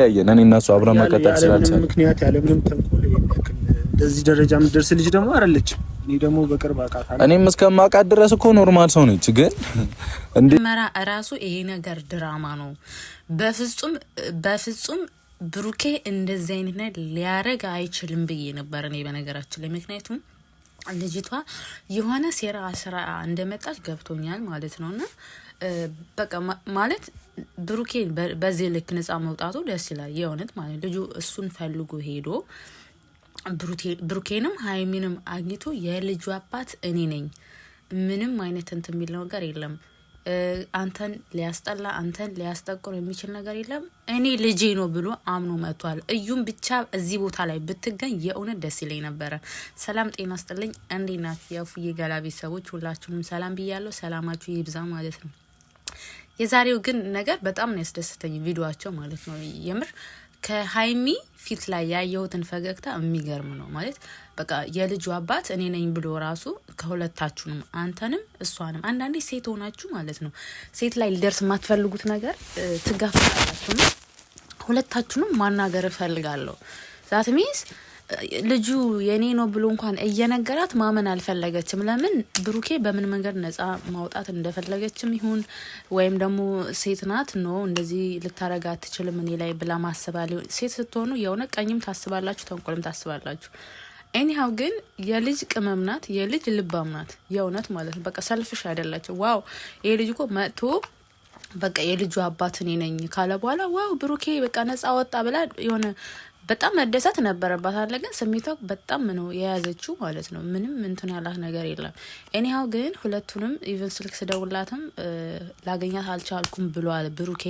ያየን እኔ እና እሱ አብረን መቀጠል ስላልቻለ ምክንያት ያለ ምንም ተንኮል እንደዚህ ደረጃ ምድርስ ልጅ ደግሞ አይደለች። እኔ ደግሞ በቅርብ አውቃታለሁ። እኔም እስከማውቃት ድረስ እኮ ኖርማል ሰው ነች። ግን እንዴ መራ ራሱ ይሄ ነገር ድራማ ነው። በፍጹም ብሩኬ እንደዚህ አይነት ነገር ሊያረግ አይችልም ብዬ ነበር እኔ በነገራችን ላይ። ምክንያቱም ልጅቷ የሆነ ሴራ ስራ እንደመጣች ገብቶኛል ማለት ነውና በቃ ማለት ብሩኬ በዚህ ልክ ነፃ መውጣቱ ደስ ይላል የእውነት ማለት ልጁ እሱን ፈልጎ ሄዶ ብሩኬንም ሃይሚንም አግኝቶ የልጁ አባት እኔ ነኝ ምንም አይነት እንትን የሚል ነገር የለም አንተን ሊያስጠላ አንተን ሊያስጠቁር የሚችል ነገር የለም እኔ ልጄ ነው ብሎ አምኖ መጥቷል። እዩም ብቻ እዚህ ቦታ ላይ ብትገኝ የእውነት ደስ ይለኝ ነበረ። ሰላም ጤና ይስጥልኝ እንዴት ናችሁ የፉዬ ገላቢ ሰዎች ሁላችሁንም ሰላም ብያለሁ። ሰላማችሁ ይብዛ ማለት ነው። የዛሬው ግን ነገር በጣም ነው ያስደስተኝ ቪዲዮአቸው ማለት ነው። የምር ከሃይሚ ፊት ላይ ያየሁትን ፈገግታ የሚገርም ነው ማለት በቃ የልጁ አባት እኔ ነኝ ብሎ ራሱ ከሁለታችሁንም አንተንም እሷንም አንዳንዴ ሴት ሆናችሁ ማለት ነው ሴት ላይ ሊደርስ የማትፈልጉት ነገር ትጋፋላችሁ ነው። ሁለታችሁንም ማናገር እፈልጋለሁ ዛት ሚንስ ልጁ የኔ ነው ብሎ እንኳን እየነገራት ማመን አልፈለገችም። ለምን ብሩኬ በምን መንገድ ነፃ ማውጣት እንደፈለገችም ይሁን ወይም ደግሞ ሴት ናት ነው እንደዚህ ልታረጋ አትችልም እኔ ላይ ብላ ማሰባለ ሴት ስትሆኑ የሆነ ቀኝም ታስባላችሁ ተንኮልም ታስባላችሁ። ኤኒሃው ግን የልጅ ቅመም ናት የልጅ ልባም ናት የእውነት ማለት ነው። በቃ ሰልፍሽ አይደላችሁ። ዋው ይሄ ልጅ እኮ መጥቶ በቃ የልጁ አባት እኔ ነኝ ካለ በኋላ ዋው ብሩኬ በቃ ነፃ ወጣ ብላ የሆነ በጣም መደሰት ነበረባት አለ። ግን ስሜቷ በጣም ነው የያዘችው ማለት ነው። ምንም እንትን ያላት ነገር የለም። ኤኒሃው ግን ሁለቱንም ኢቭን ስልክ ስደውላትም ላገኛት አልቻልኩም ብሏል ብሩኬ።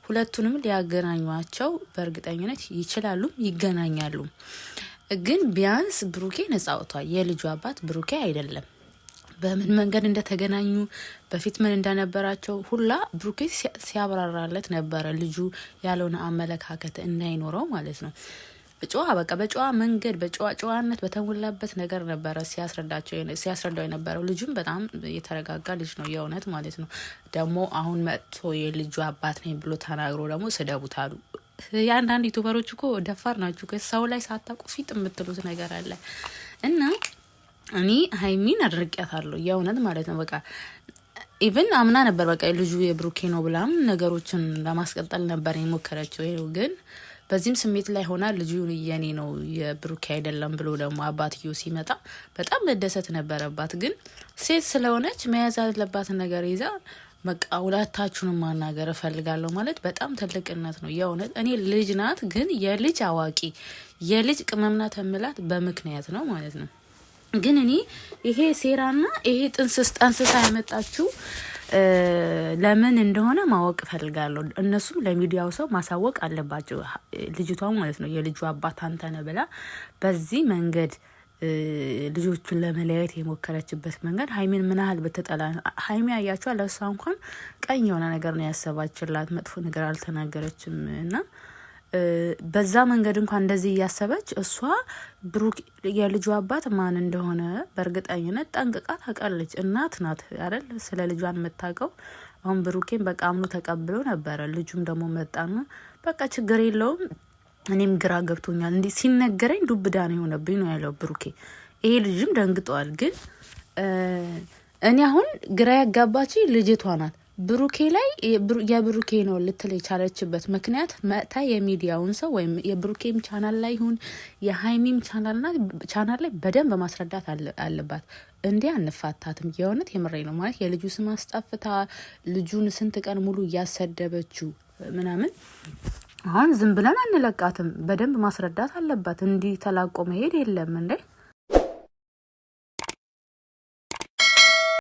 ሁለቱንም ሊያገናኟቸው በእርግጠኝነት ይችላሉ ይገናኛሉ። ግን ቢያንስ ብሩኬ ነፃ ወጥቷል። የልጁ አባት ብሩኬ አይደለም። በምን መንገድ እንደተገናኙ በፊት ምን እንደነበራቸው ሁላ ብሩኬ ሲያብራራለት ነበረ። ልጁ ያለውን አመለካከት እንዳይኖረው ማለት ነው። በጨዋ መንገድ በጨዋነት በተሞላበት ነገር ነበረ ሲያስረዳው የነበረው። ልጁም በጣም የተረጋጋ ልጅ ነው የእውነት ማለት ነው። ደግሞ አሁን መጥቶ የልጁ አባት ነኝ ብሎ ተናግሮ ደግሞ ስደቡት አሉ። የአንዳንድ ዩቱበሮች እኮ ደፋር ናችሁ። ከሰው ላይ ሳታውቁ ፊት የምትሉት ነገር አለ እና እኔ ሃይሚን አድርቂያታለሁ የእውነት ማለት ነው። በቃ ኢቭን አምና ነበር በቃ ልጁ የብሩኬ ነው ብላም ነገሮችን ለማስቀጠል ነበር የሞከረችው። ግን በዚህም ስሜት ላይ ሆና ልጁ የኔ ነው የብሩኬ አይደለም ብሎ ደግሞ አባትየው ሲመጣ በጣም መደሰት ነበረባት። ግን ሴት ስለሆነች መያዝ ያለባትን ነገር ይዛ በቃ ሁለታችሁንም ማናገር እፈልጋለሁ ማለት በጣም ትልቅነት ነው የእውነት። እኔ ልጅ ናት ግን የልጅ አዋቂ የልጅ ቅመም ናት የምላት በምክንያት ነው ማለት ነው። ግን እኔ ይሄ ሴራና ይሄ ጠንስሳ ያመጣችው ለምን እንደሆነ ማወቅ ፈልጋለሁ። እነሱም ለሚዲያው ሰው ማሳወቅ አለባቸው ልጅቷ ማለት ነው የልጁ አባት አንተነ ብላ በዚህ መንገድ ልጆቹን ለመለያየት የሞከረችበት መንገድ ሃይሚን ምን ያህል በተጠላ ሃይሚ ያያችሁ ለሷ እንኳን ቀኝ የሆነ ነገር ነው ያሰባችላት መጥፎ ነገር አልተናገረችም እና በዛ መንገድ እንኳን እንደዚህ ያሰበች እሷ ብሩክ የልጁ አባት ማን እንደሆነ በእርግጠኝነት ጠንቅቃ ታውቃለች። እናት ናት አይደል ስለ ልጇን የምታውቀው። አሁን ብሩኬን በቃ አምኖ ተቀብሎ ነበረ። ልጁም ደግሞ መጣና በቃ ችግር የለውም እኔም ግራ ገብቶኛል እንዴ ሲነገረኝ ዱብዳ ነው የሆነብኝ ነው ያለው ብሩኬ። ይሄ ልጅም ደንግጧል። ግን እኔ አሁን ግራ ያጋባች ልጅቷ ናት። ብሩኬ ላይ የብሩኬ ነው ልትል የቻለችበት ምክንያት መታ የሚዲያውን ሰው ወይም የብሩኬም ቻናል ላይ ይሁን የሃይሚም ቻናል ላይ በደንብ ማስረዳት አለባት። እንዴ አንፋታትም የእውነት የምሬ ነው ማለት የልጁ ስም አስጠፍታ ልጁን ስንት ቀን ሙሉ እያሰደበችው ምናምን አሁን ዝም ብለን አንለቃትም። በደንብ ማስረዳት አለባት። እንዲህ ተላቆ መሄድ የለም እንዴ